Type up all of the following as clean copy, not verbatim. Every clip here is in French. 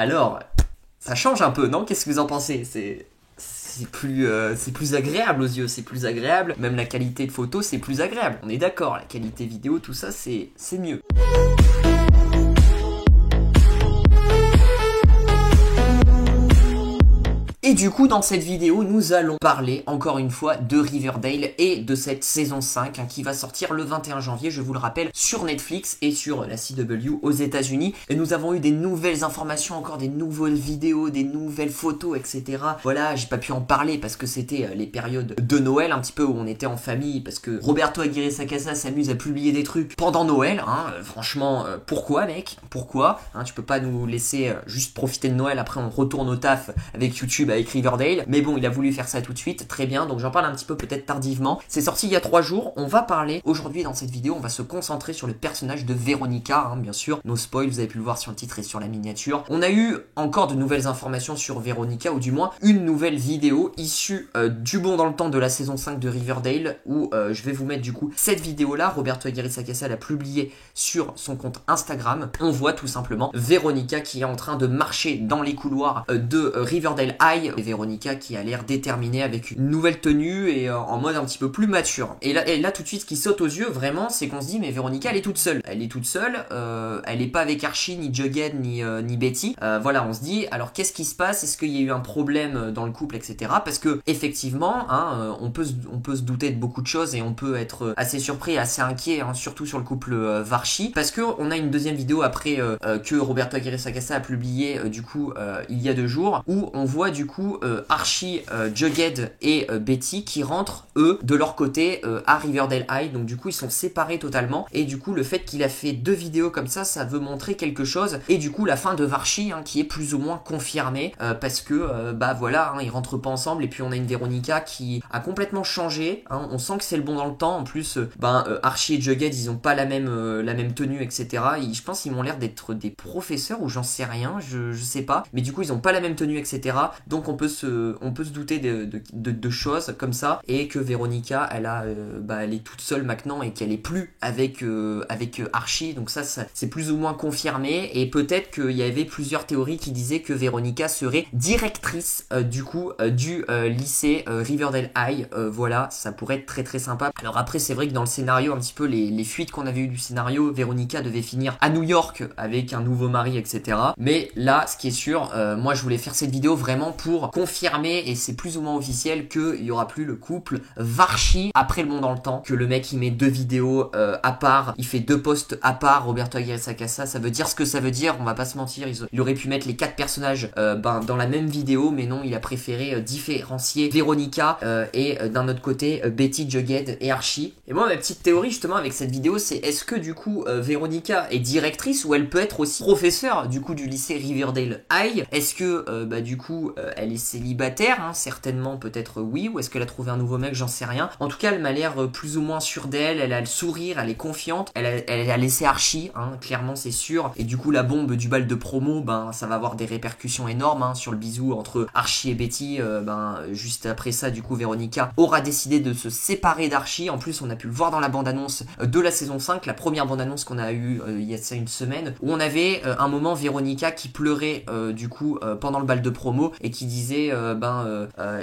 Alors, ça change un peu, non? Qu'est-ce que vous en pensez? C'est plus agréable aux yeux, c'est plus agréable. Même la qualité de photo, c'est plus agréable. On est d'accord, la qualité vidéo, tout ça, c'est mieux. Et du coup, dans cette vidéo, nous allons parler encore une fois de Riverdale et de cette saison 5 qui va sortir le 21 janvier, je vous le rappelle, sur Netflix et sur la CW aux États-Unis. Et nous avons eu des nouvelles informations, encore des nouvelles vidéos, des nouvelles photos, etc. Voilà, j'ai pas pu en parler parce que c'était les périodes de Noël, un petit peu où on était en famille, parce que Roberto Aguirre Sacasa s'amuse à publier des trucs pendant Noël. Franchement, pourquoi, mec? Pourquoi? Tu peux pas nous laisser juste profiter de Noël, après on retourne au taf avec YouTube, avec Riverdale, mais bon, il a voulu faire ça tout de suite, très bien, donc j'en parle un petit peu peut-être tardivement. C'est sorti il y a 3 jours, on va parler aujourd'hui dans cette vidéo, on va se concentrer sur le personnage de Veronica, bien sûr, no spoil, vous avez pu le voir sur le titre et sur la miniature. On a eu encore de nouvelles informations sur Veronica, ou du moins une nouvelle vidéo issue du bond dans le temps de la saison 5 de Riverdale, où je vais vous mettre du coup cette vidéo-là. Roberto Aguirre Sacasa l'a publiée sur son compte Instagram. On voit tout simplement Veronica qui est en train de marcher dans les couloirs de Riverdale High, et Veronica qui a l'air déterminée avec une nouvelle tenue et en mode un petit peu plus mature. Et là tout de suite, ce qui saute aux yeux vraiment, c'est qu'on se dit mais Veronica elle est toute seule. Elle est toute seule, elle est pas avec Archie, ni Jughead, ni Betty. Voilà, on se dit alors qu'est-ce qui se passe? Est-ce qu'il y a eu un problème dans le couple, etc. Parce que effectivement, on peut se douter de beaucoup de choses et on peut être assez surpris et assez inquiet, surtout sur le couple Varchi, parce que on a une deuxième vidéo après que Roberto Aguirre Sacasa a publié du coup il y a 2 jours, où on voit du coup Archie, Jughead et Betty qui rentrent eux de leur côté à Riverdale High. Donc du coup ils sont séparés totalement, et du coup le fait qu'il a fait 2 vidéos comme ça veut montrer quelque chose. Et du coup la fin de Varchi qui est plus ou moins confirmée, parce que bah voilà, ils rentrent pas ensemble. Et puis on a une Veronica qui a complètement changé, on sent que c'est le bon dans le temps. En plus Archie et Jughead ils ont pas la même tenue, etc. Je pense qu'ils m'ont l'air d'être des professeurs, ou j'en sais rien, je sais pas, mais du coup ils ont pas la même tenue, etc. Donc on peut se douter de choses comme ça, et que Veronica elle est toute seule maintenant et qu'elle est plus avec Archie. Donc ça c'est plus ou moins confirmé, et peut-être qu'il y avait plusieurs théories qui disaient que Veronica serait directrice du lycée Riverdale High. Voilà, ça pourrait être très très sympa. Alors après c'est vrai que dans le scénario, un petit peu les fuites qu'on avait eu du scénario, Veronica devait finir à New York avec un nouveau mari, etc. Mais là ce qui est sûr, moi je voulais faire cette vidéo vraiment pour confirmer, et c'est plus ou moins officiel, qu'il y aura plus le couple Varchi après le bond dans le temps, que le mec il met 2 vidéos à part, il fait 2 posts à part, Roberto Aguirre Sacasa. Ça veut dire ce que ça veut dire, on va pas se mentir, il aurait pu mettre les 4 personnages dans la même vidéo, mais non, il a préféré différencier Veronica et d'un autre côté Betty, Jughead et Archie. Et moi ma petite théorie justement avec cette vidéo, c'est est-ce que du coup Veronica est directrice, ou elle peut être aussi professeure du coup du lycée Riverdale High? Est-ce que du coup elle est célibataire, certainement, peut-être oui, ou est-ce qu'elle a trouvé un nouveau mec, j'en sais rien. En tout cas elle m'a l'air plus ou moins sûre d'elle, elle a le sourire, elle est confiante, elle a laissé Archie, clairement c'est sûr. Et du coup la bombe du bal de promo, ça va avoir des répercussions énormes sur le bisou entre Archie et Betty. Juste après ça du coup Veronica aura décidé de se séparer d'Archie. En plus on a pu le voir dans la bande-annonce de la saison 5, la première bande-annonce qu'on a eue il y a ça une semaine, où on avait un moment Veronica qui pleurait du coup pendant le bal de promo, et qui disait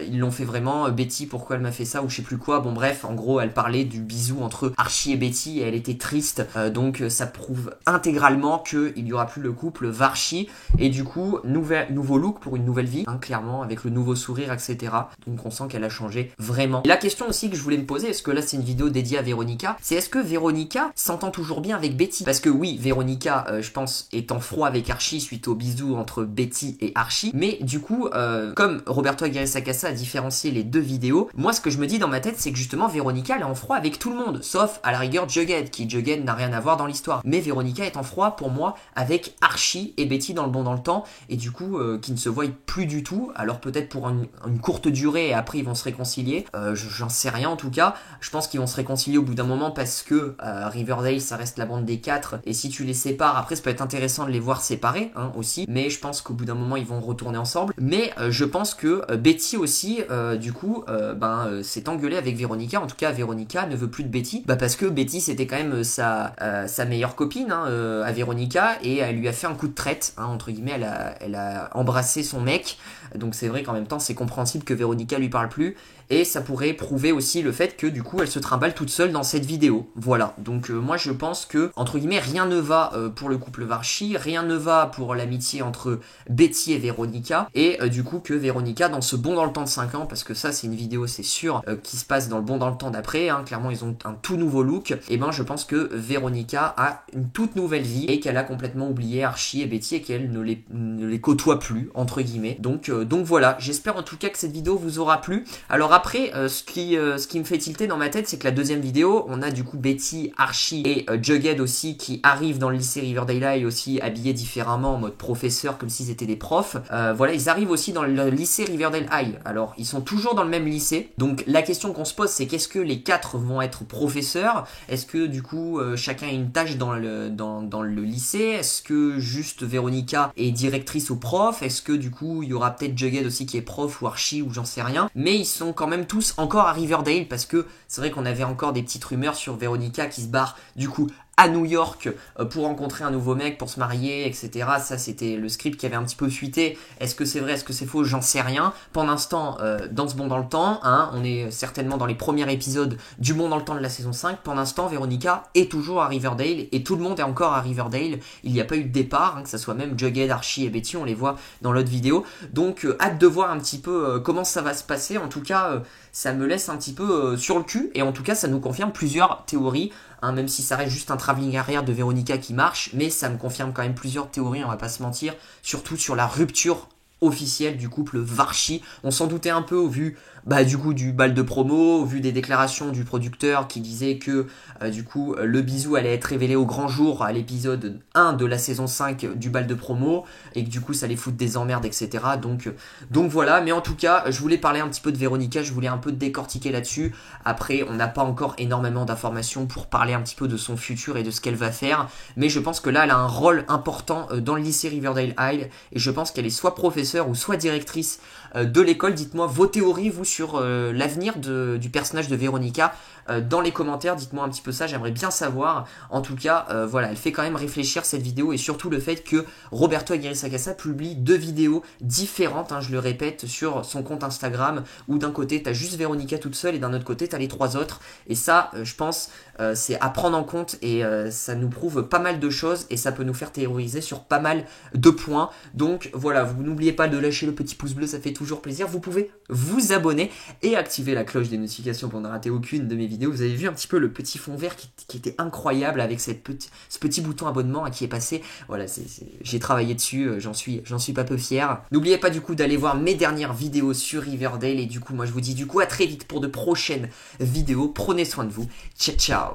ils l'ont fait vraiment, Betty pourquoi elle m'a fait ça, ou je sais plus quoi. Bon bref, en gros elle parlait du bisou entre Archie et Betty, et elle était triste, donc ça prouve intégralement qu'il y aura plus le couple Varchi. Et du coup nouveau look pour une nouvelle vie, clairement, avec le nouveau sourire, etc. Donc on sent qu'elle a changé vraiment. Et la question aussi que je voulais me poser, est-ce que là c'est une vidéo dédiée à Veronica, c'est est-ce que Veronica s'entend toujours bien avec Betty? Parce que oui, Veronica je pense est en froid avec Archie suite au bisou entre Betty et Archie, mais du coup comme Roberto Aguirre Sacasa a différencié les 2 vidéos, moi ce que je me dis dans ma tête, c'est que justement Veronica elle est en froid avec tout le monde, sauf à la rigueur Jughead, qui Jughead n'a rien à voir dans l'histoire. Mais Veronica est en froid pour moi avec Archie et Betty dans le bond dans le temps, et du coup qui ne se voient plus du tout, alors peut-être pour une courte durée et après ils vont se réconcilier, j'en sais rien en tout cas. Je pense qu'ils vont se réconcilier au bout d'un moment parce que Riverdale ça reste la bande des 4 et si tu les sépares, après ça peut être intéressant de les voir séparés hein, aussi, mais je pense qu'au bout d'un moment ils vont retourner ensemble. Mais je pense que Betty aussi du coup s'est engueulée avec Veronica, en tout cas Veronica ne veut plus de Betty, parce que Betty c'était quand même sa meilleure copine hein, à Veronica et elle lui a fait un coup de traite hein, entre guillemets, elle a embrassé son mec, donc c'est vrai qu'en même temps c'est compréhensible que Veronica lui parle plus. Et ça pourrait prouver aussi le fait que du coup elle se trimballe toute seule dans cette vidéo. Voilà, donc moi je pense que entre guillemets rien ne va pour le couple Varchi, rien ne va pour l'amitié entre Betty et Veronica, et du coup que Veronica dans ce bond dans le temps de 5 ans, parce que ça c'est une vidéo c'est sûr qui se passe dans le bond dans le temps d'après, hein, clairement ils ont un tout nouveau look, et ben je pense que Veronica a une toute nouvelle vie et qu'elle a complètement oublié Archie et Betty et qu'elle ne les côtoie plus entre guillemets. Donc voilà, j'espère en tout cas que cette vidéo vous aura plu. Alors après, ce qui me fait tilter dans ma tête, c'est que la deuxième vidéo, on a du coup Betty, Archie et Jughead aussi qui arrivent dans le lycée Riverdale High aussi habillés différemment en mode professeur comme s'ils étaient des profs. Voilà, ils arrivent aussi dans le lycée Riverdale High. Alors, ils sont toujours dans le même lycée. Donc la question qu'on se pose, c'est qu'est-ce que les 4 vont être professeurs? Est-ce que du coup chacun a une tâche dans le lycée? Est-ce que juste Veronica est directrice ou prof? Est-ce que du coup il y aura peut-être Jughead aussi qui est prof ou Archie ou j'en sais rien? Mais ils sont quand même tous encore à Riverdale parce que c'est vrai qu'on avait encore des petites rumeurs sur Veronica qui se barre du coup à New York pour rencontrer un nouveau mec, pour se marier, etc. Ça, c'était le script qui avait un petit peu fuité. Est-ce que c'est vrai, est-ce que c'est faux? J'en sais rien. Pour l'instant, dans ce bond dans le temps, hein, on est certainement dans les premiers épisodes du bond dans le temps de la saison 5. Pour l'instant, Veronica est toujours à Riverdale et tout le monde est encore à Riverdale. Il n'y a pas eu de départ, hein, que ça soit même Jughead, Archie et Betty, on les voit dans l'autre vidéo. Donc, hâte de voir un petit peu comment ça va se passer. En tout cas, ça me laisse un petit peu sur le cul et en tout cas, ça nous confirme plusieurs théories. Hein, même si ça reste juste un travelling arrière de Veronica qui marche, mais ça me confirme quand même plusieurs théories, on va pas se mentir, surtout sur la rupture officielle du couple Varchi. On s'en doutait un peu au vu du coup du bal de promo, au vu des déclarations du producteur qui disait que du coup le bisou allait être révélé au grand jour à l'épisode 1 de la saison 5 du bal de promo et que du coup ça allait foutre des emmerdes, etc. Donc voilà, mais en tout cas je voulais parler un petit peu de Veronica, je voulais un peu décortiquer là-dessus. Après on n'a pas encore énormément d'informations pour parler un petit peu de son futur et de ce qu'elle va faire, mais je pense que là elle a un rôle important dans le lycée Riverdale High et je pense qu'elle est soit professeure ou soit directrice de l'école. Dites-moi vos théories vous sur l'avenir du personnage de Veronica dans les commentaires, dites-moi un petit peu ça, j'aimerais bien savoir. En tout cas, voilà, elle fait quand même réfléchir cette vidéo et surtout le fait que Roberto Aguirre Sacasa publie 2 vidéos différentes, hein, je le répète, sur son compte Instagram où d'un côté t'as juste Veronica toute seule et d'un autre côté t'as les 3 autres et ça, je pense, c'est à prendre en compte et ça nous prouve pas mal de choses et ça peut nous faire théoriser sur pas mal de points. Donc voilà, vous n'oubliez pas de lâcher le petit pouce bleu, ça fait toujours plaisir. Vous pouvez vous abonner et activer la cloche des notifications pour ne rater aucune de mes vidéos. Vous avez vu un petit peu le petit fond vert qui était incroyable avec ce petit bouton abonnement qui est passé. Voilà, j'ai travaillé dessus, j'en suis pas peu fier. N'oubliez pas du coup d'aller voir mes dernières vidéos sur Riverdale et du coup moi je vous dis du coup à très vite pour de prochaines vidéos. Prenez soin de vous. Ciao ciao.